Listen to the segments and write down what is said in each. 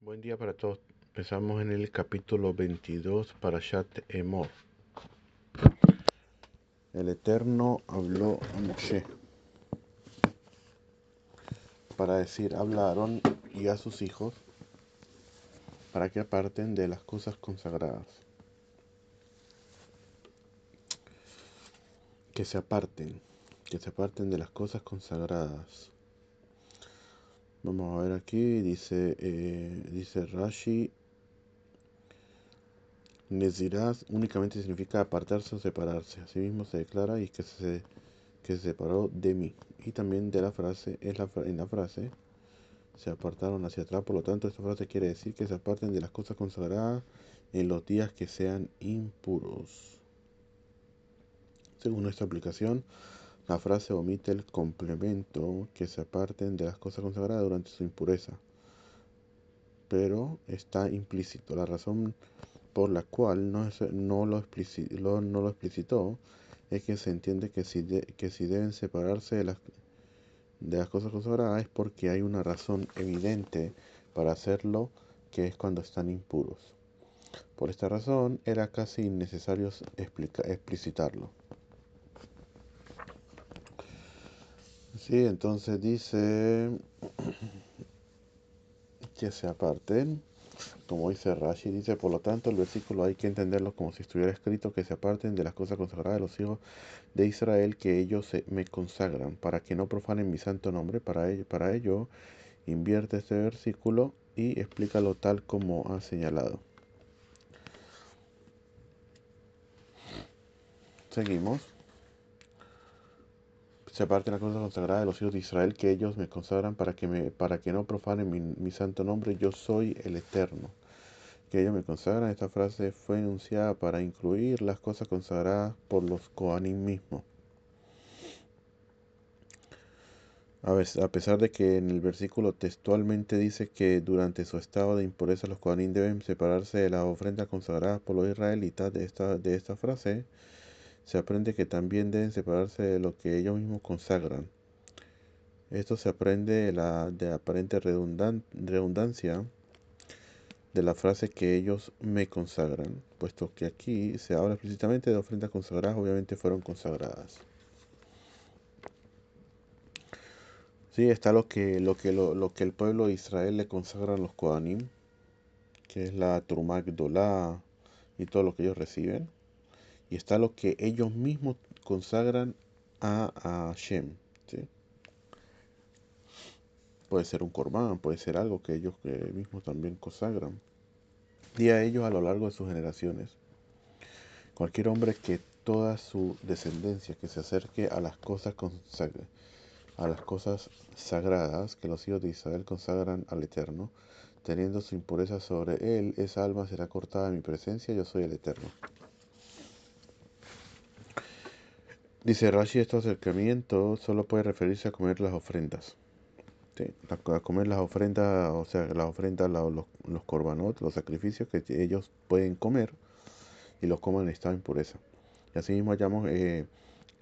Buen día para todos. Empezamos en el capítulo 22 para Shat Emor. El Eterno habló a Moshe para decir, habla a Aarón y a sus hijos para que aparten de las cosas consagradas. Que se aparten de las cosas consagradas. Vamos a ver aquí, dice Rashi, Nezirah únicamente significa apartarse o separarse. Asimismo se declara y que se separó de mí. Y también de la frase, en la frase, se apartaron hacia atrás. Por lo tanto, esta frase quiere decir que se aparten de las cosas consagradas en los días que sean impuros. Según esta aplicación, la frase omite el complemento que se aparten de las cosas consagradas durante su impureza, pero está implícito. La razón por la cual no lo explicitó es que se entiende que si deben separarse de las cosas consagradas es porque hay una razón evidente para hacerlo, que es cuando están impuros. Por esta razón era casi innecesario explicitarlo. Sí, entonces dice que se aparten, como dice Rashi, dice, por lo tanto el versículo hay que entenderlo como si estuviera escrito que se aparten de las cosas consagradas de los hijos de Israel, que ellos me consagran, para que no profanen mi santo nombre. Para ello invierte este versículo y explícalo tal como ha señalado. Seguimos. Se aparten las cosas consagradas de los hijos de Israel, que ellos me consagran, para que no profanen mi santo nombre. Yo soy el Eterno. Que ellos me consagran. Esta frase fue enunciada para incluir las cosas consagradas por los Kohanim mismos. A pesar de que en el versículo textualmente dice que durante su estado de impureza los Kohanim deben separarse de las ofrendas consagradas por los israelitas, de esta frase se aprende que también deben separarse de lo que ellos mismos consagran. Esto se aprende de la aparente redundancia de la frase que ellos me consagran, puesto que aquí se habla explícitamente de ofrendas consagradas, obviamente fueron consagradas. Sí, está lo que el pueblo de Israel le consagra a los Kohanim, que es la Trumá Gdolá y todo lo que ellos reciben. Y está lo que ellos mismos consagran a Hashem, ¿sí? Puede ser un corbán, puede ser algo que ellos mismos también consagran. Y a ellos a lo largo de sus generaciones. Cualquier hombre que toda su descendencia que se acerque a las cosas sagradas que los hijos de Israel consagran al Eterno, teniendo su impureza sobre él, esa alma será cortada en mi presencia, yo soy el Eterno. Dice Rashi, este acercamiento solo puede referirse a comer las ofrendas. Sí, a comer las ofrendas, o sea, las ofrendas, los korbanot, los sacrificios que ellos pueden comer y los coman en estado de impureza. Y asimismo hallamos que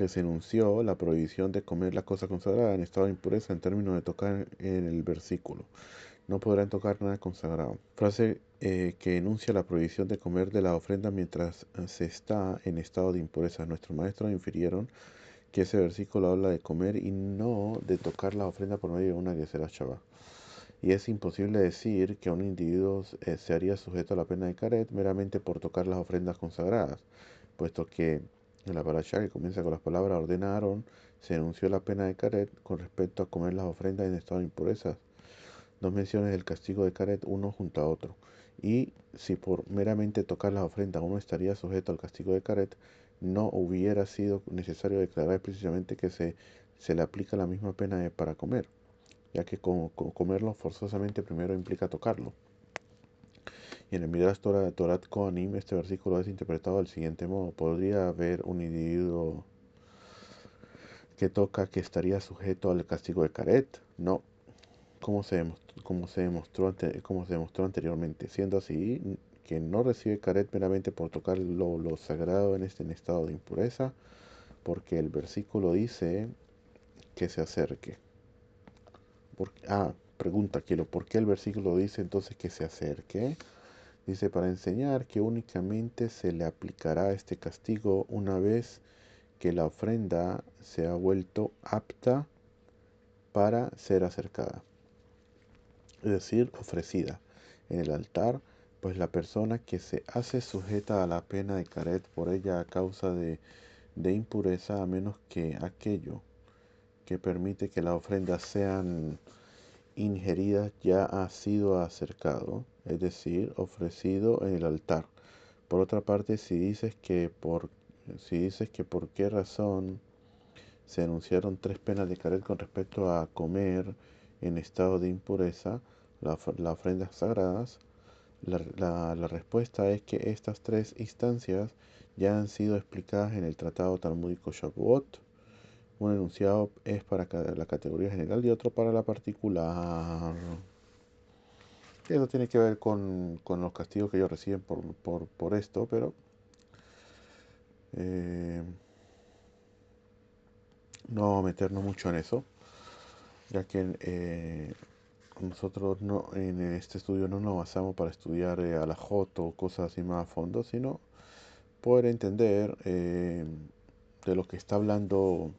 se enunció la prohibición de comer las cosas consagradas en estado de impureza en términos de tocar en el versículo. No podrán tocar nada consagrado. Frase que enuncia la prohibición de comer de las ofrendas mientras se está en estado de impureza. Nuestros maestros infirieron que ese versículo habla de comer y no de tocar la ofrenda por medio de una Gesera Shabbat. Y es imposible decir que un individuo se haría sujeto a la pena de Karet meramente por tocar las ofrendas consagradas, puesto que en la parashá que comienza con las palabras ordena a Aarón, se enunció la pena de Karet con respecto a comer las ofrendas en estado de impurezas. Dos menciones del castigo de Karet uno junto a otro. Y si por meramente tocar las ofrendas uno estaría sujeto al castigo de Karet, no hubiera sido necesario declarar explícitamente que se le aplica la misma pena para comer, ya que comerlo forzosamente primero implica tocarlo. Y en el Midrash Torat Kohanim, este versículo es interpretado del siguiente modo: ¿podría haber un individuo que toca que estaría sujeto al castigo de Karet? No, como se demostró anteriormente. Siendo así, que no recibe Karet meramente por tocar lo sagrado en estado de impureza, porque el versículo dice que se acerque. Pregunta, quiero, ¿por qué el versículo dice entonces que se acerque? Dice, para enseñar que únicamente se le aplicará este castigo una vez que la ofrenda se ha vuelto apta para ser acercada, es decir, ofrecida en el altar, pues la persona que se hace sujeta a la pena de caret por ella a causa de impureza, a menos que aquello que permite que las ofrendas sean ingeridas ya ha sido acercado, es decir, ofrecido en el altar. Por otra parte, si dices que por qué razón se anunciaron tres penas de caret con respecto a comer en estado de impureza las ofrendas sagradas, la respuesta es que estas tres instancias ya han sido explicadas en el tratado talmúdico Shavuot. Un enunciado es para la categoría general y otro para la particular. Eso tiene que ver con los castigos que ellos reciben por esto, pero eh, no vamos a meternos mucho en eso, ya que nosotros no, en este estudio no nos basamos para estudiar alajot o cosas así más a fondo, sino poder entender de lo que está hablando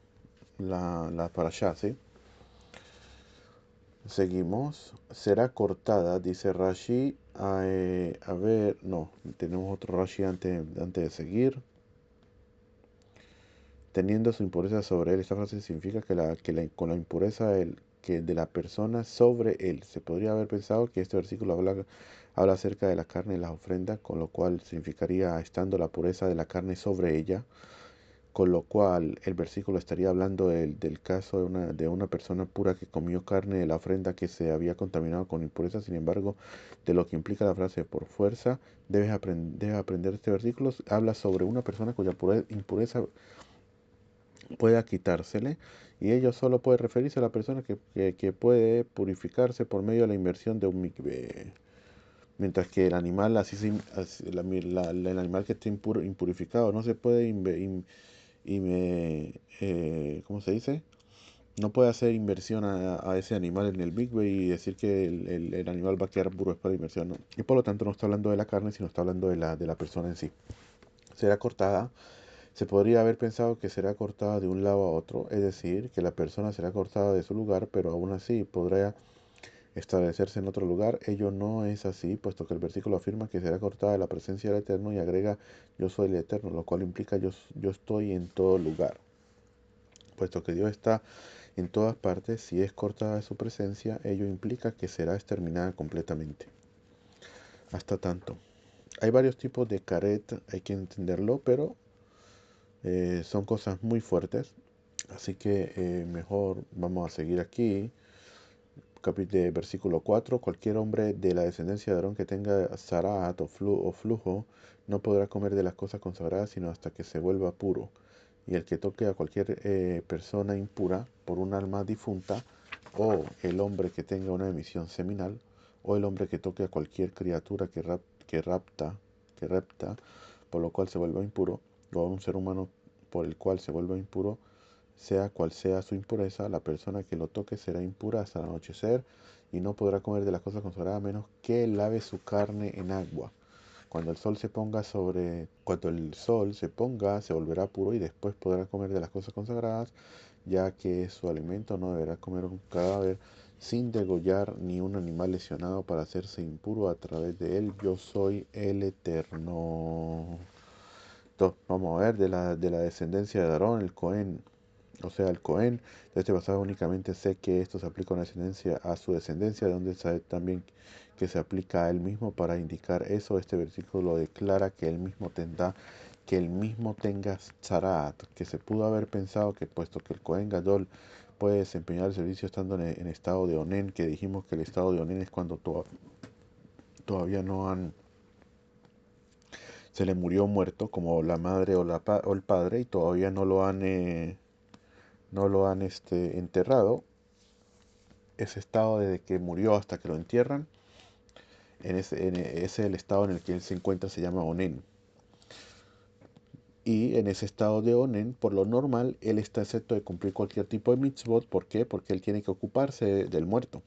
la parashá, ¿sí? Seguimos. Será cortada, dice Rashi. A ver, no, tenemos otro Rashi antes de seguir. Teniendo su impureza sobre él. Esta frase significa con la impureza de la persona sobre él. Se podría haber pensado que este versículo habla acerca de la carne y las ofrendas, con lo cual significaría estando la pureza de la carne sobre ella, con lo cual el versículo estaría hablando del caso de una persona pura que comió carne de la ofrenda que se había contaminado con impureza. Sin embargo, de lo que implica la frase por fuerza, debes aprender este versículo. Habla sobre una persona cuya impureza pueda quitársele, y ello solo puede referirse a la persona que puede purificarse por medio de la inmersión de un mikveh. Mientras que el animal, el animal que esté impurificado no se puede ¿cómo se dice? No puede hacer inversión a ese animal en el mikveh y decir que el animal va a quedar puro después de inversión, ¿no? Y por lo tanto no está hablando de la carne, sino está hablando de la persona en sí. Será cortada. Se podría haber pensado que será cortada de un lado a otro, es decir, que la persona será cortada de su lugar, pero aún así podría establecerse en otro lugar. Ello no es así, puesto que el versículo afirma que será cortada de la presencia del Eterno y agrega yo soy el Eterno, lo cual implica yo estoy en todo lugar. Puesto que Dios está en todas partes, si es cortada de su presencia, ello implica que será exterminada completamente. Hasta tanto. Hay varios tipos de caret, hay que entenderlo, pero son cosas muy fuertes. Así que mejor vamos a seguir aquí. Versículo 4. Cualquier hombre de la descendencia de Aarón que tenga zarat o flujo no podrá comer de las cosas consagradas sino hasta que se vuelva puro. Y el que toque a cualquier persona impura por un alma difunta, o el hombre que tenga una emisión seminal, o el hombre que toque a cualquier criatura que repta, por lo cual se vuelva impuro, o a un ser humano por el cual se vuelva impuro, sea cual sea su impureza, la persona que lo toque será impura hasta el anochecer y no podrá comer de las cosas consagradas a menos que lave su carne en agua. Cuando el sol se ponga, se volverá puro y después podrá comer de las cosas consagradas, ya que es su alimento. No deberá comer un cadáver sin degollar ni un animal lesionado para hacerse impuro a través de él. Yo soy el Eterno. Entonces, vamos a ver de la descendencia de Aarón, el Cohen, o sea, el Cohen. De este pasaje únicamente sé que esto se aplica a su descendencia, de donde sabe también que se aplica a él mismo para indicar eso. Este versículo declara que él mismo tenga zarat, que se pudo haber pensado que puesto que el Cohen Gadol puede desempeñar el servicio estando en estado de Onen, que dijimos que el estado de Onen es cuando todavía no han se le murió muerto, como la madre o el padre, y todavía no lo han enterrado. Ese estado desde que murió hasta que lo entierran, ese es el estado en el que él se encuentra, se llama Onen. Y en ese estado de Onen, por lo normal, él está excepto de cumplir cualquier tipo de mitzvot. ¿Por qué? Porque él tiene que ocuparse del muerto.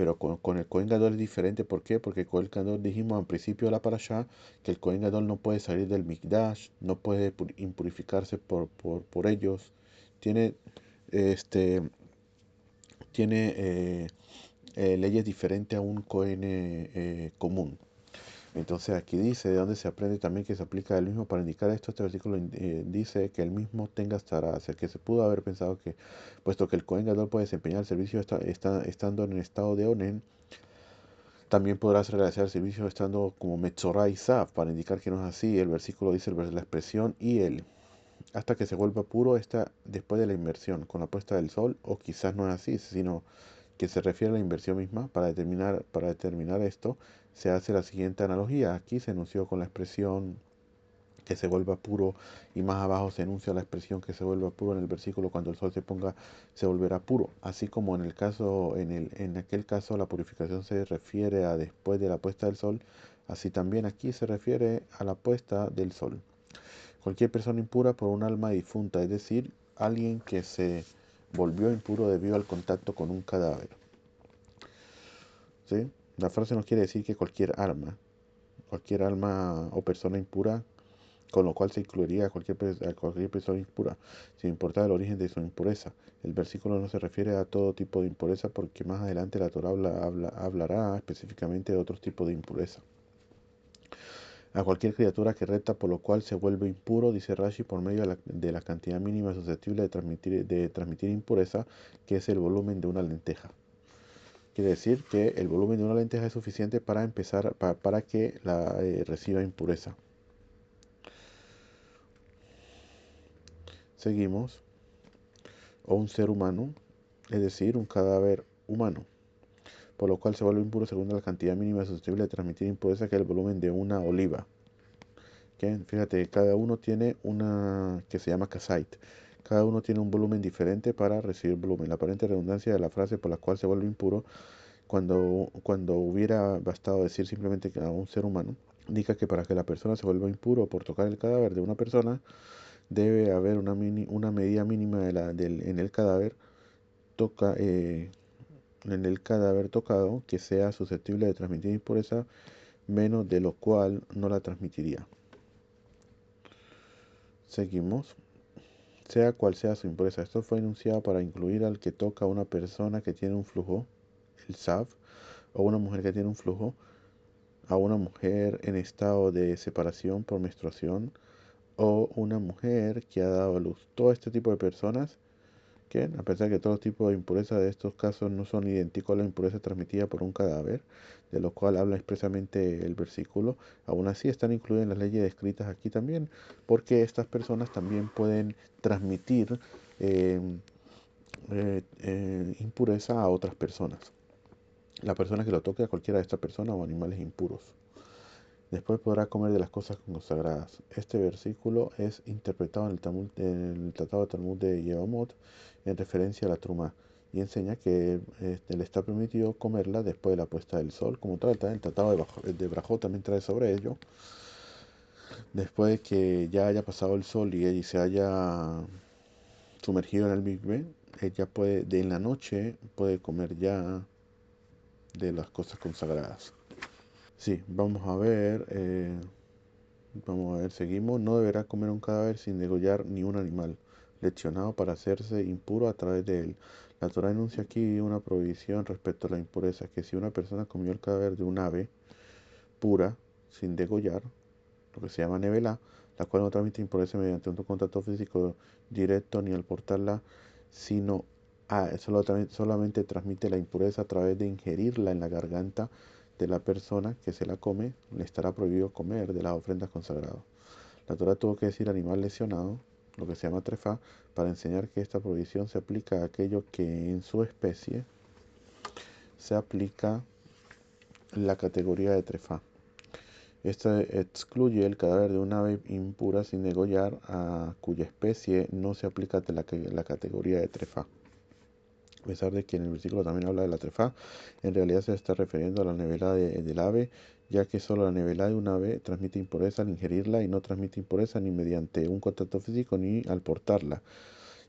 Pero con el Kohen Gadol es diferente. ¿Por qué? Porque el Kohen Gadol dijimos al principio de la parashá que el Kohen Gadol no puede salir del Mikdash, no puede impurificarse por ellos. Tiene, este, tiene leyes diferentes a un Kohen común. Entonces aquí dice, de donde se aprende también que se aplica el mismo para indicar esto. Este versículo dice que el mismo tenga estará, o sea que se pudo haber pensado que, puesto que el Kohen Gadol puede desempeñar el servicio estando en el estado de Onen, también podrás realizar el servicio estando como Metzorah y Saf, para indicar que no es así. El versículo dice la expresión y él, hasta que se vuelva puro está después de la inversión, con la puesta del sol, o quizás no es así, sino que se refiere a la inversión misma. Para determinar esto, se hace la siguiente analogía. Aquí se enunció con la expresión que se vuelva puro, y más abajo se enuncia la expresión que se vuelva puro en el versículo: cuando el sol se ponga se volverá puro. Así como en aquel caso la purificación se refiere a después de la puesta del sol, así también aquí se refiere a la puesta del sol. Cualquier persona impura por un alma difunta, es decir, alguien que se volvió impuro debido al contacto con un cadáver. ¿Sí? La frase no quiere decir que cualquier alma o persona impura, con lo cual se incluiría a cualquier persona impura, sin importar el origen de su impureza. El versículo no se refiere a todo tipo de impureza, porque más adelante la Torá hablará específicamente de otros tipos de impureza. A cualquier criatura que reta, por lo cual se vuelve impuro, dice Rashi, por medio de la cantidad mínima susceptible de transmitir impureza, que es el volumen de una lenteja. Quiere decir que el volumen de una lenteja es suficiente para empezar, para que reciba impureza. Seguimos. O un ser humano, es decir, un cadáver humano, por lo cual se vuelve impuro según la cantidad mínima susceptible de transmitir impureza, que es el volumen de una oliva. ¿Okay? Fíjate, cada uno tiene una que se llama kasait. Cada uno tiene un volumen diferente para recibir volumen. La aparente redundancia de la frase por la cual se vuelve impuro, cuando hubiera bastado decir simplemente a un ser humano, indica que para que la persona se vuelva impuro por tocar el cadáver de una persona, debe haber una medida mínima toca, en el cadáver tocado, que sea susceptible de transmitir impureza, menos de lo cual no la transmitiría. Seguimos. Sea cual sea su impureza. Esto fue enunciado para incluir al que toca a una persona que tiene un flujo, el SAV, o una mujer que tiene un flujo, a una mujer en estado de separación por menstruación, o una mujer que ha dado a luz. Todo este tipo de personas que, a pesar de que todo tipo de impureza de estos casos no son idénticos a la impureza transmitida por un cadáver, de lo cual habla expresamente el versículo, aún así están incluidas en las leyes descritas aquí también, porque estas personas también pueden transmitir eh, impureza a otras personas. La persona que lo toque a cualquiera de estas personas o animales impuros. Después podrá comer de las cosas consagradas. Este versículo es interpretado en el Tratado de Talmud de Yevamot en referencia a la truma, y enseña que le está permitido comerla después de la puesta del sol. Como tal, el Tratado de Brajot también trae sobre ello. Después de que ya haya pasado el sol y se haya sumergido en el mikveh, ella en la noche puede comer ya de las cosas consagradas. Sí, vamos a ver, seguimos. No deberá comer un cadáver sin degollar ni un animal leccionado para hacerse impuro a través de él. La Torá enuncia aquí una prohibición respecto a la impureza: que si una persona comió el cadáver de un ave pura sin degollar, lo que se llama nevelá, la cual no transmite impureza mediante un contacto físico directo ni al portarla, sino solamente transmite la impureza a través de ingerirla en la garganta de la persona que se la come, le estará prohibido comer de las ofrendas consagradas. La Torá tuvo que decir animal lesionado, lo que se llama trefá, para enseñar que esta prohibición se aplica a aquello que en su especie se aplica la categoría de trefá. Esta excluye el cadáver de un ave impura sin degollar, a cuya especie no se aplica la categoría de trefá. A pesar de que en el versículo también habla de la trefá, en realidad se está refiriendo a la nevelá del ave, ya que solo la nevelá de un ave transmite impureza al ingerirla, y no transmite impureza ni mediante un contacto físico ni al portarla.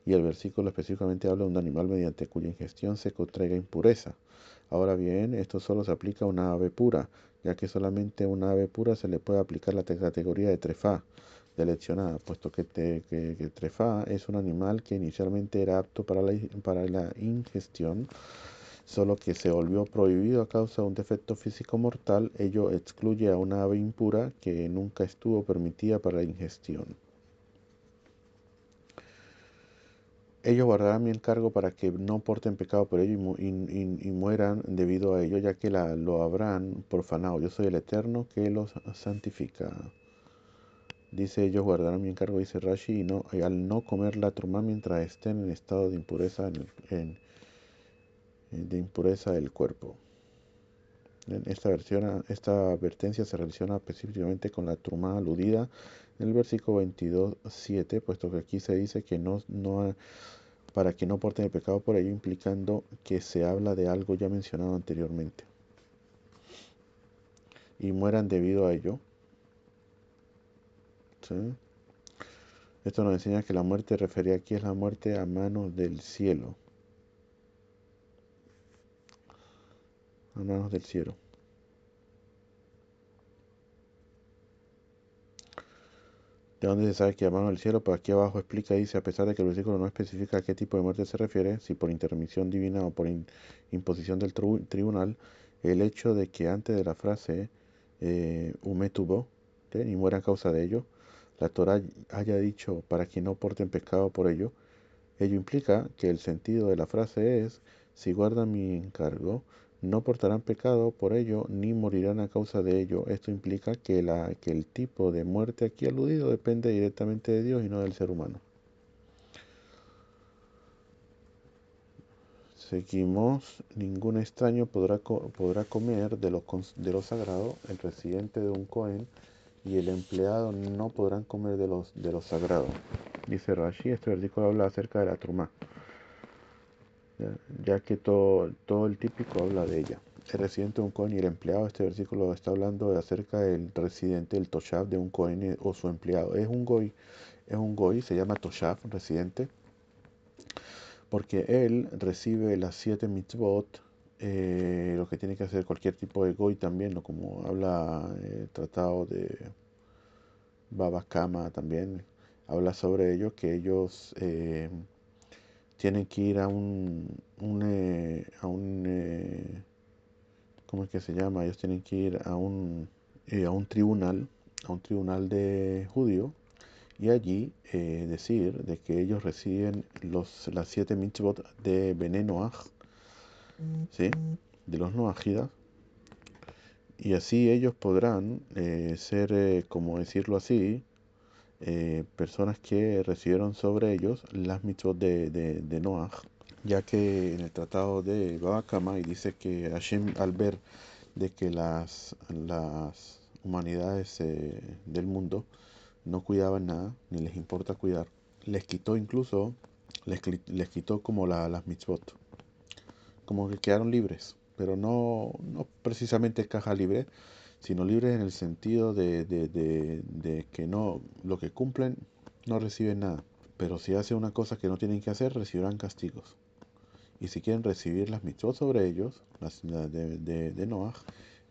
Y el versículo específicamente habla de un animal mediante cuya ingestión se contraiga impureza. Ahora bien, esto solo se aplica a una ave pura, ya que solamente a una ave pura se le puede aplicar la categoría de trefá, de leccionada, puesto que trefá es un animal que inicialmente era apto para la ingestión, solo que se volvió prohibido a causa de un defecto físico mortal. Ello excluye a una ave impura que nunca estuvo permitida para la ingestión. Ellos guardarán mi encargo para que no porten pecado por ello y mueran debido a ello, ya que lo habrán profanado. Yo soy el Eterno que los santifica. Dice, ellos guardarán mi encargo, dice Rashi, y al no comer la trumá mientras estén en estado de impureza, de impureza del cuerpo. Esta advertencia se relaciona específicamente con la trumá aludida en el versículo 22:7, puesto que aquí se dice que para que no porten el pecado por ello, implicando que se habla de algo ya mencionado anteriormente. Y mueran debido a ello. ¿Sí? Esto nos enseña que la muerte referida aquí es la muerte a manos del cielo. A manos del cielo. ¿De dónde se sabe que a manos del cielo? Pues aquí abajo explica, dice, a pesar de que el versículo no especifica a qué tipo de muerte se refiere, si por intermisión divina o por imposición del tribunal, el hecho de que antes de la frase tuvo, y muera a causa de ello, la Torah haya dicho para que no porten pecado por ello, ello implica que el sentido de la frase es, si guardan mi encargo, no portarán pecado por ello, ni morirán a causa de ello. Esto implica que el tipo de muerte aquí aludido depende directamente de Dios y no del ser humano. Seguimos, ningún extraño podrá comer de lo sagrado, el residente de un Cohen y el empleado no podrán comer de lo sagrado. Dice Rashi, este versículo habla acerca de la trumá, ya que todo el típico habla de ella. El residente de un Cohen y el empleado, este versículo está hablando acerca del residente, el Toshav de un Cohen o su empleado. Es un goy, se llama Toshav, residente, porque él recibe las 7 mitzvot, lo que tiene que hacer cualquier tipo de goy también, ¿no? Como habla el tratado de Baba Kama también, habla sobre ello, que ellos tienen que ir ¿cómo es que se llama? Ellos tienen que ir a un tribunal de judío, y allí decir de que ellos reciben las 7 mitzvot de Bene Noach, ¿sí? De los Noajidas, y así ellos podrán ser, como decirlo así, personas que recibieron sobre ellos las mitzvot de Noach, ya que en el tratado de Baba Kama y dice que Hashem, al ver de que las humanidades del mundo no cuidaban nada, ni les importa cuidar, les quitó incluso, les quitó como las mitzvot, como que quedaron libres, pero no precisamente caja libre, sino libres en el sentido de que no, lo que cumplen no reciben nada, pero si hacen una cosa que no tienen que hacer, recibirán castigos. Y si quieren recibir las mitzvot sobre ellos, las de Noach,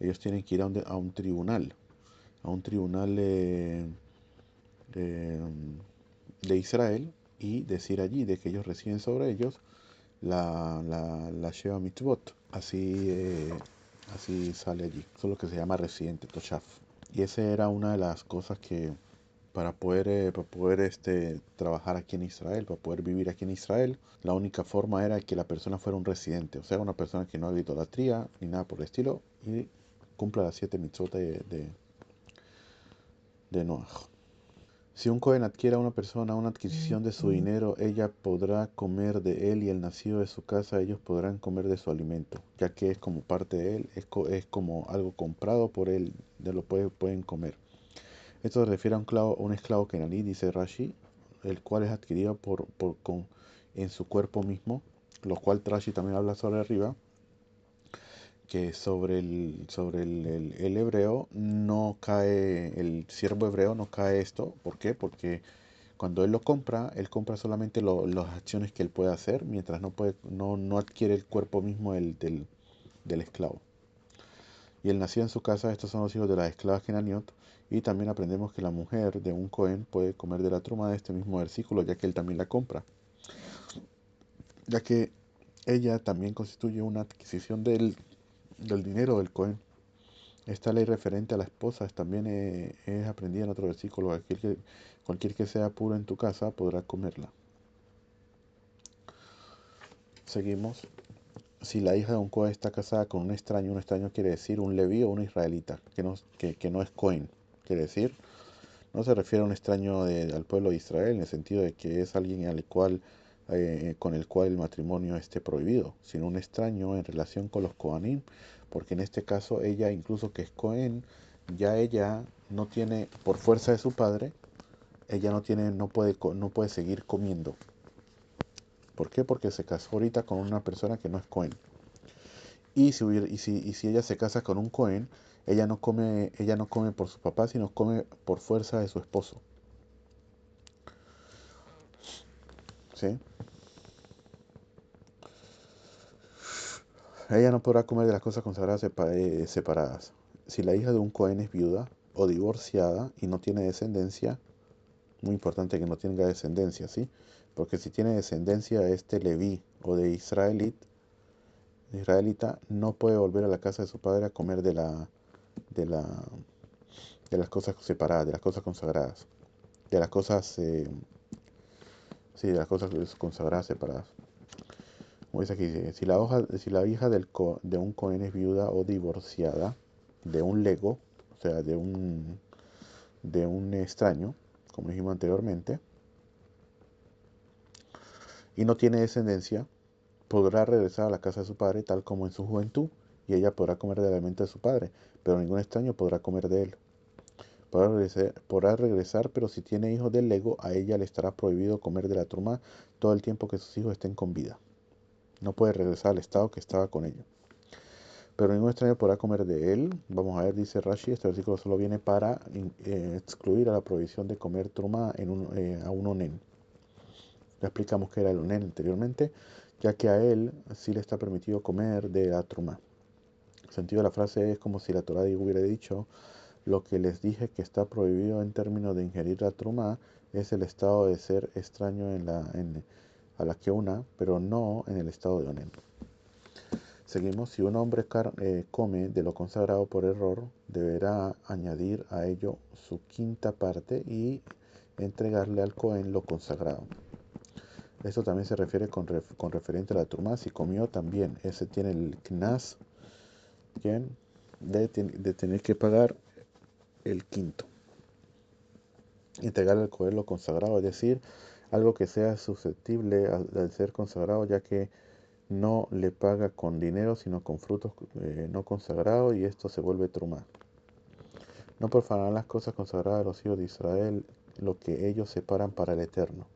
ellos tienen que ir a un tribunal eh, de Israel, y decir allí de que ellos reciben sobre ellos la Sheva Mitzvot. Así sale allí. Eso es lo que se llama residente, Toshaf. Y esa era una de las cosas que para poder trabajar aquí en Israel, para poder vivir aquí en Israel, la única forma era que la persona fuera un residente, o sea, una persona que no haga idolatría ni nada por el estilo y cumpla las 7 mitzvot de Noach. Si un Cohen adquiere a una persona una adquisición de su dinero, ella podrá comer de él y el nacido de su casa, ellos podrán comer de su alimento, ya que es como parte de él, es como algo comprado por él, de lo pueden comer. Esto se refiere a un esclavo kenaní, dice Rashi, el cual es adquirido en su cuerpo mismo, lo cual Rashi también habla sobre arriba, que sobre el hebreo no cae, el siervo hebreo no cae esto. ¿Por qué? Porque cuando él compra solamente las acciones que él puede hacer, mientras no adquiere el cuerpo mismo del esclavo. Y él nacía en su casa. Estos son los hijos de las esclavas Kenaniot. Y también aprendemos que la mujer de un Cohen puede comer de la truma de este mismo versículo, ya que él también la compra, ya que ella también constituye una adquisición del dinero del Cohen. Esta ley referente a la esposa también es aprendida en otro versículo. Cualquier que sea puro en tu casa podrá comerla. Seguimos. Si la hija de un Cohen está casada con un extraño quiere decir un leví o un israelita, que no es Cohen. Quiere decir, no se refiere a un extraño al pueblo de Israel en el sentido de que es alguien con el cual el matrimonio esté prohibido, sino un extraño en relación con los Kohanim, porque en este caso ella, incluso que es Cohen, ya ella no tiene, por fuerza de su padre, ella no puede seguir comiendo. ¿Por qué? Porque se casó ahorita con una persona que no es Cohen. Y si ella se casa con un Cohen, ella no come por su papá, sino come por fuerza de su esposo. ¿Sí? Ella no podrá comer de las cosas consagradas separadas. Si la hija de un Cohen es viuda o divorciada y no tiene descendencia, muy importante que no tenga descendencia, ¿sí? Porque si tiene descendencia este Leví o de israelita, no puede volver a la casa de su padre a comer de la, de las cosas separadas, de las cosas consagradas, de las cosas, sí, de las cosas consagradas separadas. Como dice aquí, si la hija de un Cohen es viuda o divorciada de un lego, o sea, de un extraño, como dijimos anteriormente, y no tiene descendencia, podrá regresar a la casa de su padre tal como en su juventud, y ella podrá comer del alimento de su padre, pero ningún extraño podrá comer de él. Podrá regresar, pero si tiene hijos del lego, a ella le estará prohibido comer de la truma todo el tiempo que sus hijos estén con vida. No puede regresar al estado que estaba con ella. Pero ningún extraño podrá comer de él. Vamos a ver, dice Rashi, este versículo solo viene para excluir a la prohibición de comer truma a un onen. Ya explicamos que era el onen anteriormente, ya que a él sí le está permitido comer de la truma. El sentido de la frase es como si la Torá hubiera dicho: lo que les dije que está prohibido en términos de ingerir la truma es el estado de ser extraño a la que una, pero no en el estado de onen. Seguimos. Si un hombre come de lo consagrado por error, deberá añadir a ello su quinta parte y entregarle al Cohen lo consagrado. Esto también se refiere con referente a la truma. Si comió también, ese tiene el knas, de tener que pagar el quinto. Entregarle al Cohen lo consagrado, es decir, algo que sea susceptible al ser consagrado, ya que no le paga con dinero, sino con frutos no consagrados, y esto se vuelve trumá. No profanarán las cosas consagradas de los hijos de Israel, lo que ellos separan para el Eterno.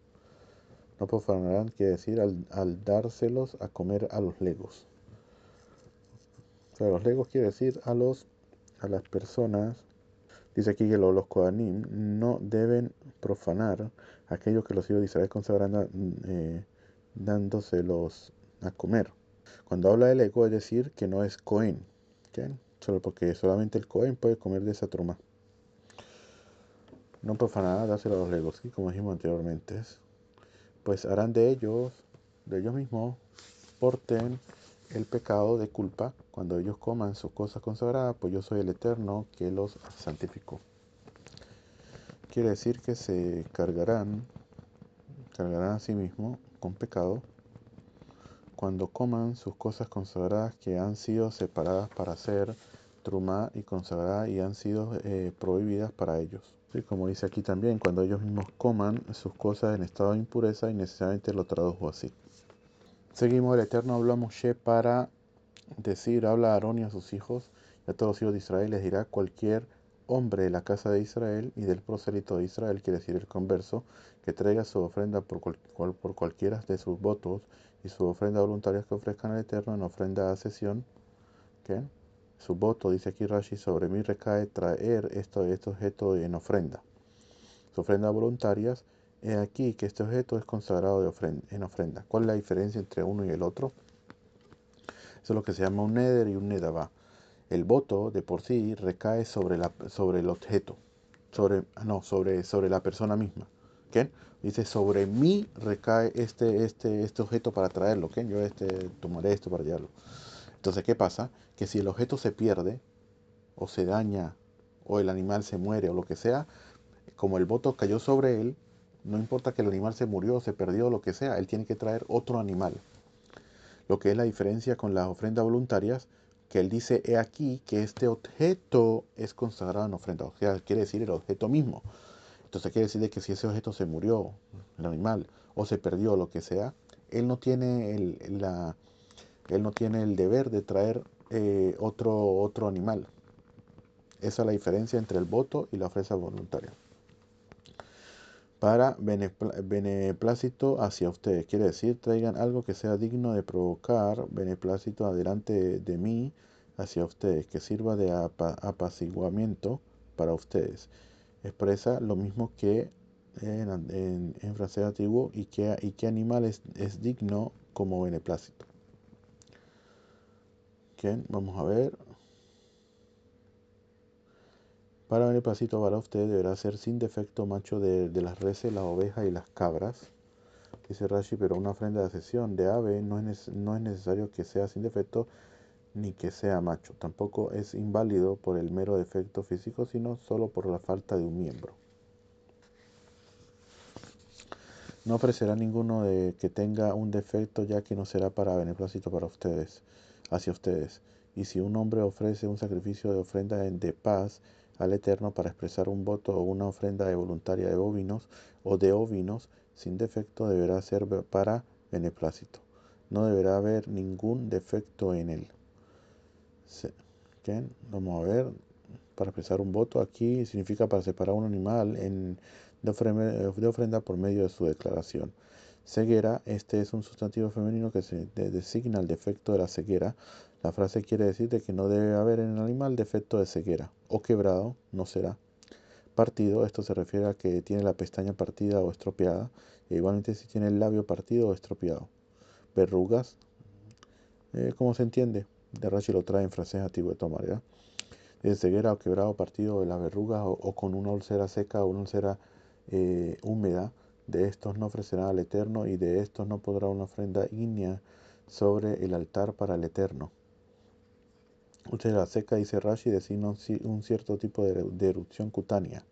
No profanarán, quiere decir, al dárselos a comer a los legos. O sea, los legos quiere decir a las personas. Dice aquí que los Kohanim no deben profanar aquello que los hijos de Israel consagran dándoselos a comer. Cuando habla del ego, es decir que no es Cohen, ¿okay? Solo porque solamente el Cohen puede comer de esa truma. No profanará dárselo a los legos, ¿sí? Como dijimos anteriormente. Pues harán de ellos mismos, porten el pecado de culpa cuando ellos coman sus cosas consagradas, pues yo soy el Eterno que los santificó. Quiere decir que se cargarán a sí mismos con pecado cuando coman sus cosas consagradas que han sido separadas para hacer trumá y consagradas y han sido prohibidas para ellos. Sí, como dice aquí también, cuando ellos mismos coman sus cosas en estado de impureza, y necesariamente lo tradujo así. Seguimos. El Eterno habló a Moshe para decir: habla a Aarón y a sus hijos y a todos los hijos de Israel, les dirá: cualquier hombre de la casa de Israel y del prosélito de Israel, quiere decir el converso, que traiga su ofrenda por cualquiera de sus votos y su ofrenda voluntaria que ofrezcan al Eterno en ofrenda a sesión, ¿qué? Su voto, dice aquí Rashi, sobre mí recae traer este objeto en ofrenda. Sus ofrendas voluntarias, he aquí que este objeto es consagrado en ofrenda. ¿Cuál es la diferencia entre uno y el otro? Eso es lo que se llama un neder y un nedavá. El voto de por sí recae sobre el objeto, sobre la persona misma. ¿Ok? Dice, sobre mí recae este objeto para traerlo. ¿Ok? Yo tomaré esto para llevarlo. Entonces, ¿qué pasa? Que si el objeto se pierde, o se daña, o el animal se muere, o lo que sea, como el voto cayó sobre él, no importa que el animal se murió, se perdió, o lo que sea, él tiene que traer otro animal. Lo que es la diferencia con las ofrendas voluntarias, que él dice, he aquí que este objeto es consagrado en ofrenda. O sea, quiere decir el objeto mismo. Entonces quiere decir que si ese objeto se murió, el animal, o se perdió, lo que sea, él no tiene él no tiene el deber de traer otro animal. Esa es la diferencia entre el voto y la ofrenda voluntaria. Para beneplácito hacia ustedes. Quiere decir, traigan algo que sea digno de provocar beneplácito adelante de mí hacia ustedes, que sirva de apaciguamiento para ustedes. Expresa lo mismo que en francés antiguo y qué animal es digno como beneplácito. Bien, vamos a ver. Para beneplácito para ustedes deberá ser sin defecto macho de las reses, las ovejas y las cabras. Dice Rashi, pero una ofrenda de ascensión de ave no es necesario que sea sin defecto ni que sea macho. Tampoco es inválido por el mero defecto físico, sino solo por la falta de un miembro. No ofrecerá ninguno que tenga un defecto, ya que no será para beneplácito para ustedes, hacia ustedes. Y si un hombre ofrece un sacrificio de ofrenda de paz al Eterno para expresar un voto o una ofrenda de voluntaria de bovinos o de ovinos, sin defecto deberá ser para beneplácito. No deberá haber ningún defecto en él. ¿Okay? Vamos a ver. Para expresar un voto aquí significa para separar un animal de ofrenda por medio de su declaración. Ceguera, este es un sustantivo femenino que se designa el defecto de la ceguera. La frase quiere decir de que no debe haber en el animal defecto de ceguera. O quebrado, no será. Partido, esto se refiere a que tiene la pestaña partida o estropeada. E igualmente si tiene el labio partido o estropeado. Verrugas, ¿cómo se entiende? De Rashi lo trae en francés antiguo de tomar, ¿ya? De ceguera o quebrado partido de las verrugas o con una úlcera seca o una úlcera húmeda. De estos no ofrecerá al Eterno, y de estos no podrá una ofrenda ígnea sobre el altar para el Eterno. Úlcera seca, dice Rashi, designa un cierto tipo de erupción cutánea.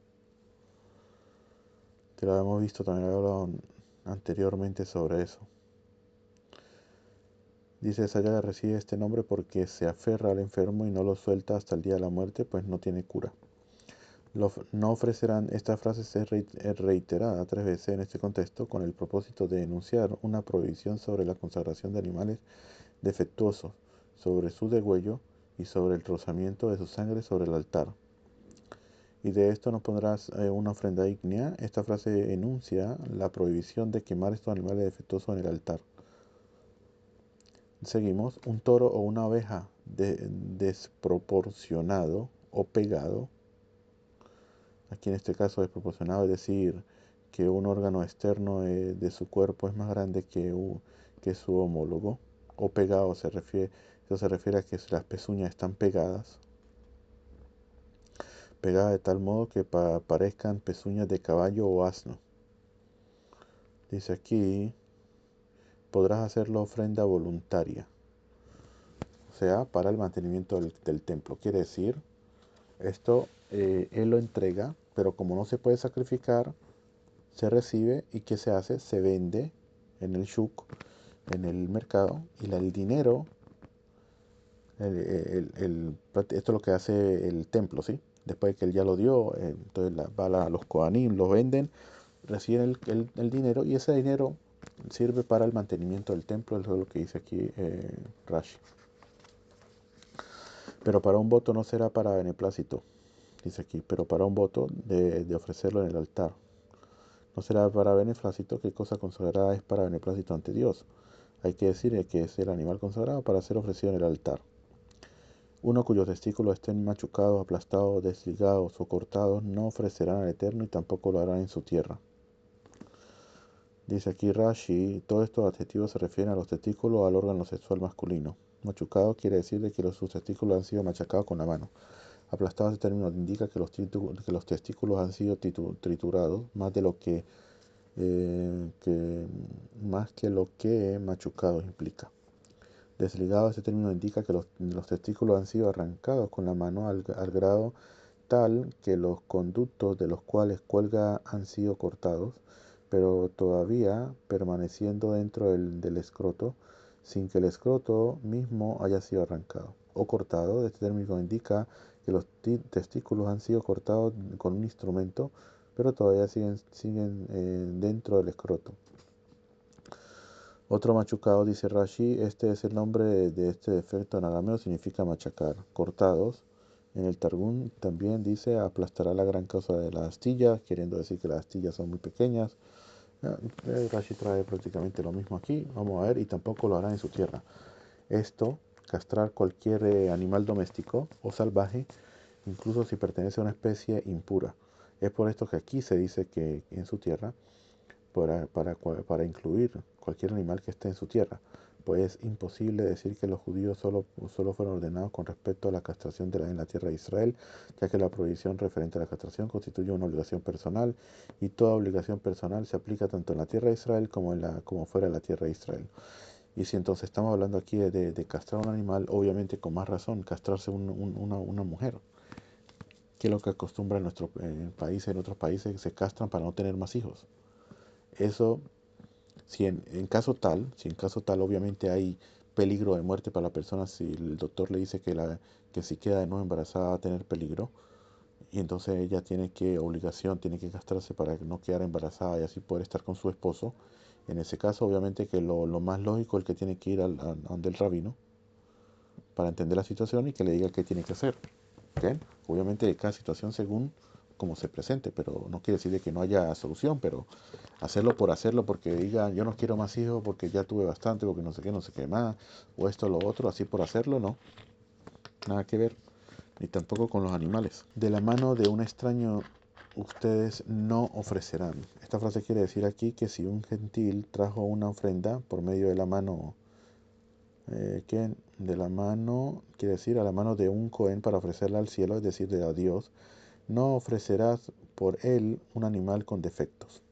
Que lo hemos visto también hablado anteriormente sobre eso. Dice, esa llaga recibe este nombre porque se aferra al enfermo y no lo suelta hasta el día de la muerte, pues no tiene cura. No ofrecerán. Esta frase es reiterada 3 veces en este contexto con el propósito de enunciar una prohibición sobre la consagración de animales defectuosos, sobre su degüello y sobre el rozamiento de su sangre sobre el altar. Y de esto no pondrás una ofrenda ígnea. Esta frase enuncia la prohibición de quemar estos animales defectuosos en el altar. Seguimos, un toro o una oveja desproporcionado o pegado. Aquí en este caso desproporcionado, es decir, que un órgano externo de su cuerpo es más grande que su homólogo. O pegado, eso se refiere a que las pezuñas están pegadas. Pegadas de tal modo que parezcan pezuñas de caballo o asno. Dice aquí, podrás hacer la ofrenda voluntaria. O sea, para el mantenimiento del templo. Quiere decir, esto él lo entrega, pero como no se puede sacrificar, se recibe. ¿Y qué se hace? Se vende en el shuk, en el mercado, y el dinero, esto es lo que hace el templo, ¿sí? Después de que él ya lo dio, entonces los kohanim lo venden, reciben el dinero, y ese dinero sirve para el mantenimiento del templo. Eso es lo que dice aquí Rashi. Pero para un voto no será para beneplácito, dice aquí, pero para un voto de ofrecerlo en el altar. No será para beneplácito. ¿Qué cosa consagrada es para beneplácito ante Dios? Hay que decir que es el animal consagrado para ser ofrecido en el altar. Uno cuyos testículos estén machucados, aplastados, desligados o cortados no ofrecerán al Eterno, y tampoco lo harán en su tierra. Dice aquí Rashi, todos estos adjetivos se refieren a los testículos o al órgano sexual masculino. Machucado quiere decir de que sus testículos han sido machacados con la mano. Aplastado, este término indica que los testículos han sido triturados más de lo más que lo que machucado implica. Desligado, este término indica que los testículos han sido arrancados con la mano al grado tal que los conductos de los cuales cuelga han sido cortados, pero todavía permaneciendo dentro del escroto, sin que el escroto mismo haya sido arrancado o cortado. Este término indica que los testículos han sido cortados con un instrumento, pero todavía siguen dentro del escroto. Otro machucado, dice Rashi, este es el nombre de este defecto en arameo, significa machacar, cortados. En el Targum también dice aplastará la gran causa de las astillas, queriendo decir que las astillas son muy pequeñas. Rashi trae prácticamente lo mismo aquí, vamos a ver, y tampoco lo hará en su tierra. Esto, castrar cualquier animal doméstico o salvaje, incluso si pertenece a una especie impura. Es por esto que aquí se dice que en su tierra, para incluir cualquier animal que esté en su tierra, pues es imposible decir que los judíos solo fueron ordenados con respecto a la castración en la tierra de Israel, ya que la prohibición referente a la castración constituye una obligación personal, y toda obligación personal se aplica tanto en la tierra de Israel como fuera de la tierra de Israel. Y si entonces estamos hablando aquí de castrar un animal, obviamente con más razón, castrarse una mujer, que es lo que acostumbra en nuestro país, en otros países se castran para no tener más hijos. Eso, si en caso tal obviamente hay peligro de muerte para la persona, si el doctor le dice que si queda de nuevo embarazada va a tener peligro, y entonces ella tiene que castrarse para no quedar embarazada y así poder estar con su esposo. En ese caso, obviamente que lo más lógico es que tiene que ir donde el rabino para entender la situación y que le diga qué tiene que hacer. ¿Okay? Obviamente cada situación según como se presente, pero no quiere decir de que no haya solución, pero hacerlo por hacerlo, porque diga yo no quiero más hijos porque ya tuve bastante, porque no sé qué más, o esto o lo otro, así por hacerlo, no, nada que ver, ni tampoco con los animales. De la mano de un extraño ustedes no ofrecerán. Esta frase quiere decir aquí que si un gentil trajo una ofrenda por medio de la mano, que de la mano, quiere decir a la mano de un cohen para ofrecerla al cielo, es decir, de a Dios, no ofrecerás por él un animal con defectos.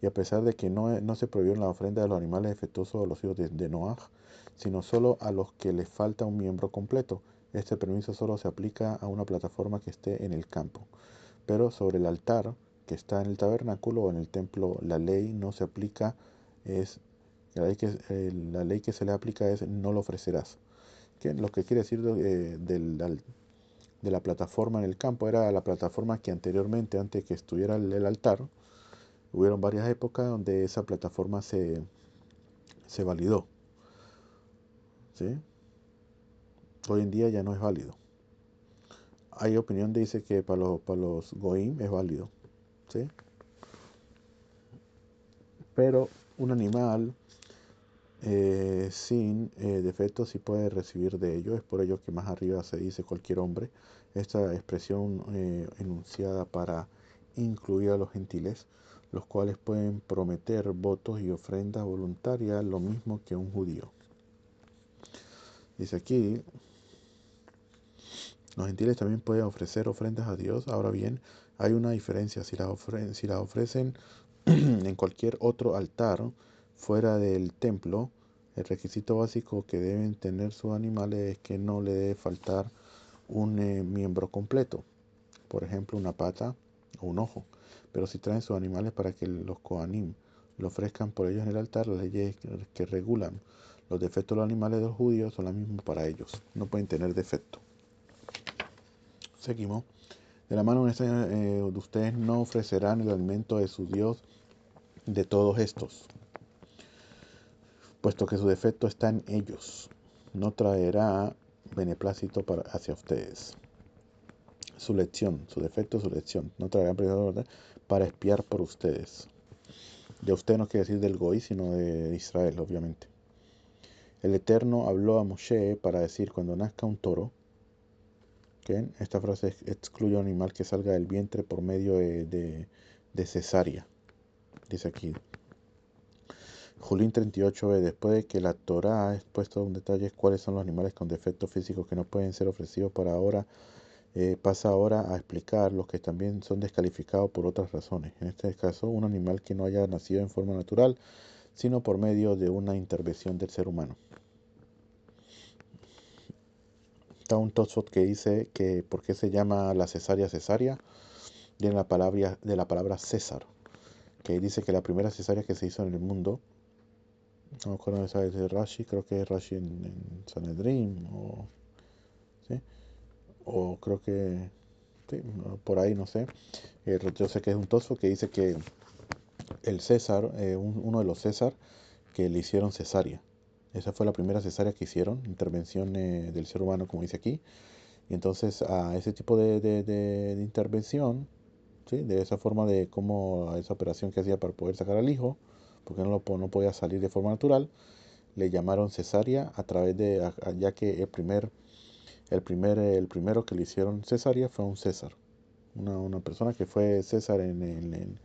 Y a pesar de que no se prohibió la ofrenda de los animales defectuosos a los hijos de Noaj, sino solo a los que les falta un miembro completo. Este permiso solo se aplica a una plataforma que esté en el campo. Pero sobre el altar que está en el tabernáculo o en el templo, la ley no se aplica, es la ley que se le aplica es no lo ofrecerás. Lo que quiere decir de la plataforma en el campo era la plataforma que anteriormente, antes que estuviera el altar, hubieron varias épocas donde esa plataforma se validó. ¿Sí? Hoy en día ya no es válido. Hay opinión que dice que para los goim es válido. ¿Sí? Pero un animal sin defectos sí puede recibir de ello. Es por ello que más arriba se dice cualquier hombre. Esta expresión enunciada para incluir a los gentiles, los cuales pueden prometer votos y ofrendas voluntarias lo mismo que un judío. Dice aquí, los gentiles también pueden ofrecer ofrendas a Dios. Ahora bien, hay una diferencia. Si la ofrecen en cualquier otro altar fuera del templo, el requisito básico que deben tener sus animales es que no le debe faltar un miembro completo, por ejemplo una pata o un ojo. Pero si traen sus animales para que los Kohanim lo ofrezcan por ellos en el altar, las leyes que regulan los defectos de los animales de los judíos son las mismas para ellos. No pueden tener defecto. Seguimos. De la mano de ustedes no ofrecerán el alimento de su Dios de todos estos, puesto que su defecto está en ellos. No traerá beneplácito hacia ustedes. Su lección, su defecto, su lección. No traerá para espiar por ustedes. De usted no quiere decir del Goy, sino de Israel, obviamente. El Eterno habló a Moshe para decir, cuando nazca un toro, ¿okay? Esta frase excluye un animal que salga del vientre por medio de cesárea. Dice aquí, Julín 38b. Después de que la Torá ha expuesto en detalle cuáles son los animales con defectos físicos que no pueden ser ofrecidos por ahora, pasa ahora a explicar los que también son descalificados por otras razones. En este caso, un animal que no haya nacido en forma natural, sino por medio de una intervención del ser humano. Está un Tosfot que dice que por qué se llama la cesárea cesárea, viene de la palabra César, que dice que la primera cesárea que se hizo en el mundo, no me acuerdo de Rashi, creo que es Rashi en Sanedrín, ¿sí? O creo que sí, por ahí, no sé. Yo sé que es un Tosfot que dice que el César, uno de los César, que le hicieron cesárea. Esa fue la primera cesárea que hicieron, intervención del ser humano, como dice aquí. Y entonces a ese tipo de intervención, ¿sí? De esa forma de cómo a esa operación que hacía para poder sacar al hijo, porque no podía salir de forma natural, le llamaron cesárea a través de, ya que el primero que le hicieron cesárea fue un César, una persona que fue César en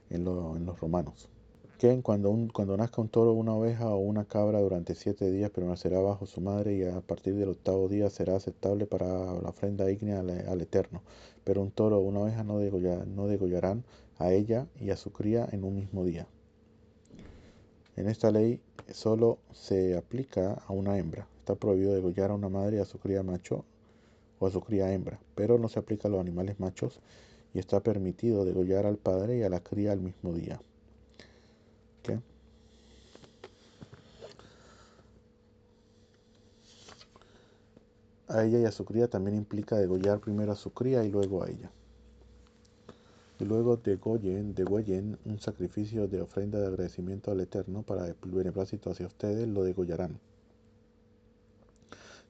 los romanos. Que cuando nazca un toro, una oveja o una cabra durante 7 días permanecerá bajo su madre y a partir del octavo día será aceptable para la ofrenda ígnea al Eterno. Pero un toro o una oveja no degollarán a ella y a su cría en un mismo día. En esta ley solo se aplica a una hembra. Está prohibido degollar a una madre y a su cría macho o a su cría hembra, pero no se aplica a los animales machos y está permitido degollar al padre y a la cría al mismo día. ¿Qué? A ella y a su cría también implica degollar primero a su cría y luego a ella. Y luego degüellen un sacrificio de ofrenda de agradecimiento al Eterno para el beneplácito hacia ustedes, lo degollarán.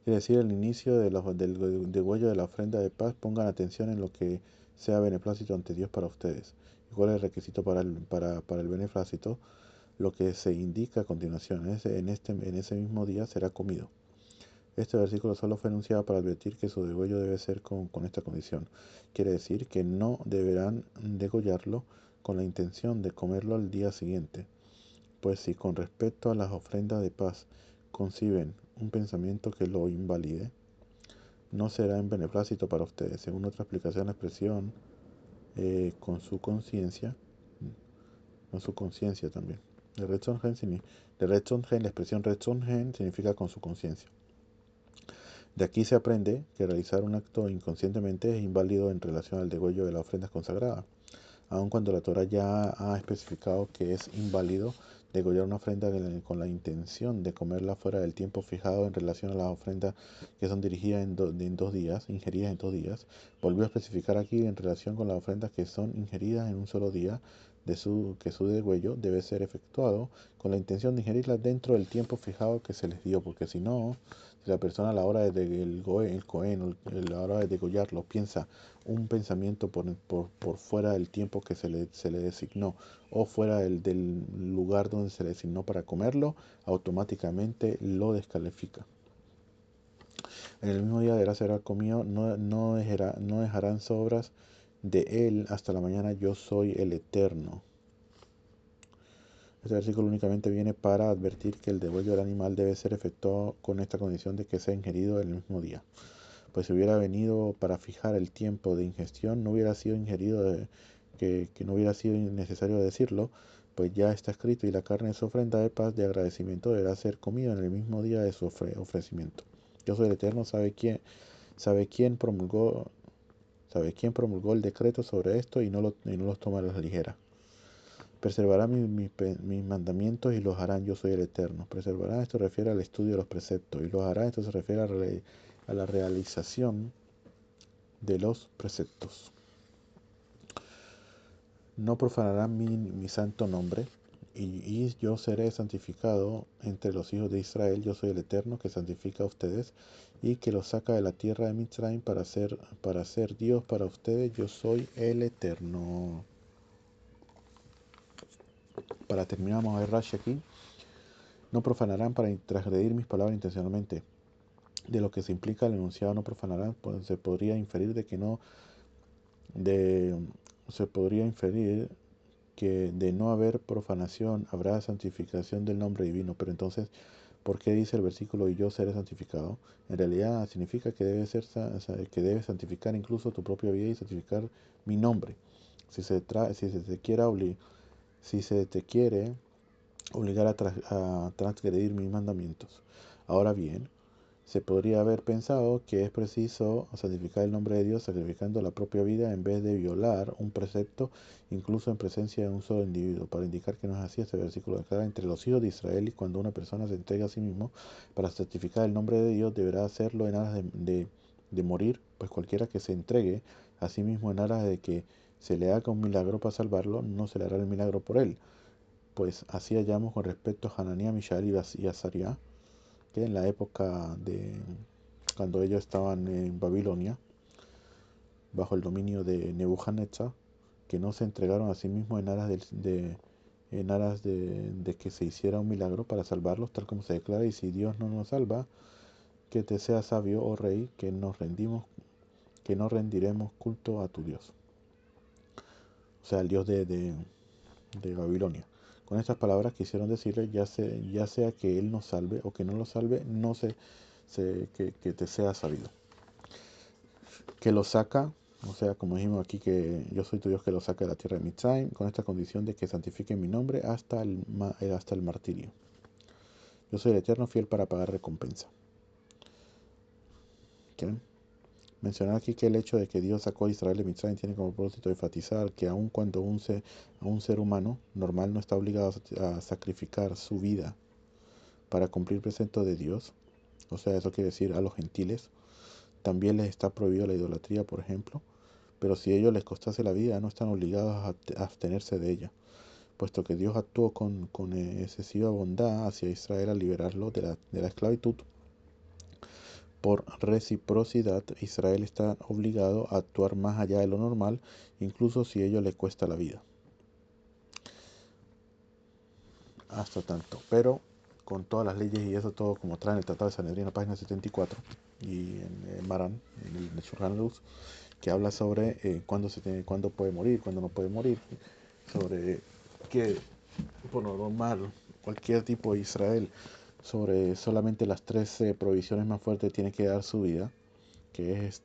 Quiere decir, el inicio del degüello de la ofrenda de paz, pongan atención en lo que sea beneplácito ante Dios para ustedes. ¿Y cuál es el requisito para el beneplácito? Lo que se indica a continuación. En ese mismo día será comido. Este versículo solo fue enunciado para advertir que su degüello debe ser con esta condición. Quiere decir que no deberán degollarlo con la intención de comerlo al día siguiente, pues si con respecto a las ofrendas de paz conciben un pensamiento que lo invalide, no será en beneplácito para ustedes. Según otra explicación, la expresión con su conciencia, con su conciencia también. De la expresión Retzongen significa con su conciencia. De aquí se aprende que realizar un acto inconscientemente es inválido en relación al degüello de la ofrenda consagrada, aun cuando la Torah ya ha especificado que es inválido degollar una ofrenda con la intención de comerla fuera del tiempo fijado en relación a las ofrendas que son dirigidas en 2 días, ingeridas en 2 días. Volvió a especificar aquí en relación con las ofrendas que son ingeridas en un solo día, que su degüello debe ser efectuado con la intención de ingerirlas dentro del tiempo fijado que se les dio, porque si no, si la persona a la hora el Cohen, a la hora de degollarlo, piensa un pensamiento por fuera del tiempo que se le designó o fuera del lugar donde se le designó para comerlo, automáticamente lo descalifica. En el mismo día deberá ser comido, no dejarán sobras de él hasta la mañana, yo soy el Eterno. Este versículo únicamente viene para advertir que el degüello del animal debe ser efectuado con esta condición de que sea ingerido el mismo día. Pues si hubiera venido para fijar el tiempo de ingestión, no hubiera sido ingerido, que no hubiera sido necesario decirlo, pues ya está escrito, y la carne de su ofrenda de paz de agradecimiento deberá ser comida en el mismo día de su ofrecimiento. Yo soy el Eterno, sabe quién promulgó, el decreto sobre esto y no los toma a la ligera. Preservará mis mandamientos y los harán, yo soy el Eterno. Preservará, esto refiere al estudio de los preceptos, y los hará, esto se refiere a la realización de los preceptos. No profanarán mi santo nombre, y yo seré santificado entre los hijos de Israel. Yo soy el Eterno que santifica a ustedes y que los saca de la tierra de Mitzrayim para ser Dios para ustedes. Yo soy el Eterno. Para terminar, vamos a ver Rashi aquí. No profanarán para transgredir mis palabras intencionalmente. De lo que se implica el enunciado no profanarán, pues se podría inferir de que no, se podría inferir que de no haber profanación habrá santificación del nombre divino. Pero entonces, ¿por qué dice el versículo y yo seré santificado? En realidad significa que que debes santificar incluso tu propia vida y santificar mi nombre. Si se te quiera si se te quiere obligar a transgredir mis mandamientos. Ahora bien, se podría haber pensado que es preciso santificar el nombre de Dios sacrificando la propia vida en vez de violar un precepto, incluso en presencia de un solo individuo. Para indicar que no es así, este versículo declara entre los hijos de Israel y cuando una persona se entrega a sí mismo para santificar el nombre de Dios, deberá hacerlo en aras de morir, pues cualquiera que se entregue a sí mismo en aras de que se le haga un milagro para salvarlo, no se le hará el milagro por él. Pues así hallamos con respecto a Hananías, Mishael y Azarías, que en la época de cuando ellos estaban en Babilonia, bajo el dominio de Nebuchadnezzar, que no se entregaron a sí mismos en aras de que se hiciera un milagro para salvarlos, tal como se declara, y si Dios no nos salva, que te sea sabio, oh rey, que no rendiremos culto a tu Dios, o sea, el Dios de Babilonia. Con estas palabras quisieron decirle, ya sea que Él nos salve o que no lo salve, no que te sea sabido. Que lo saca, o sea, como dijimos aquí, que yo soy tu Dios que lo saca de la tierra de Mitzrayim, con esta condición de que santifique mi nombre hasta el martirio. Yo soy el Eterno fiel para pagar recompensa. ¿Okay? Mencionar aquí que el hecho de que Dios sacó a Israel de Mitzrayim tiene como propósito enfatizar que aun cuando a un ser humano normal no está obligado a sacrificar su vida para cumplir preceptos de Dios, o sea, eso quiere decir a los gentiles, también les está prohibido la idolatría, por ejemplo, pero si a ellos les costase la vida, no están obligados a abstenerse de ella, puesto que Dios actuó con excesiva bondad hacia Israel al liberarlo de la esclavitud. Por reciprocidad, Israel está obligado a actuar más allá de lo normal, incluso si a ello le cuesta la vida. Hasta tanto. Pero con todas las leyes y eso todo como trae en el Tratado de Sanedrín, en la página 74, y en Marán, en el Shulchan Aruch, que habla sobre cuándo puede morir, cuándo no puede morir, sobre que por lo normal cualquier tipo de Israel, sobre solamente las tres provisiones más fuertes tiene que dar su vida, que es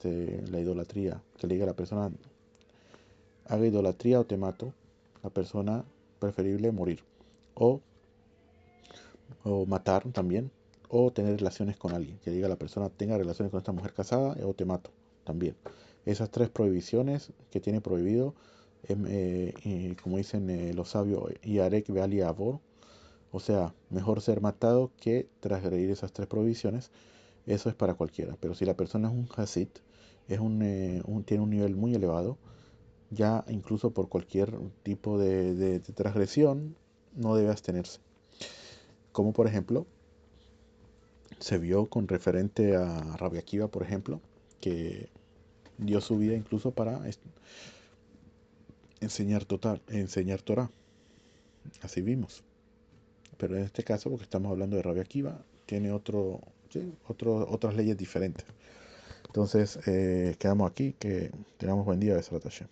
la idolatría, que le diga a la persona, haga idolatría o te mato, la persona preferible morir, o, o matar también, o tener relaciones con alguien, que diga a la persona, tenga relaciones con esta mujer casada o te mato también. Esas tres prohibiciones que tiene prohibido, como dicen los sabios, Yarek Beali Avor, o sea, mejor ser matado que transgredir esas tres prohibiciones. Eso es para cualquiera. Pero si la persona es un Hasid, tiene un nivel muy elevado, ya incluso por cualquier tipo de transgresión, no debe abstenerse. Como por ejemplo, se vio con referente a Rabbi Akiva, por ejemplo, que dio su vida incluso para enseñar Torah. Así vimos. Pero en este caso, porque estamos hablando de Rabbi Akiva, tiene otras leyes diferentes. Entonces, quedamos aquí, que tengamos buen día, Besrat Hashem.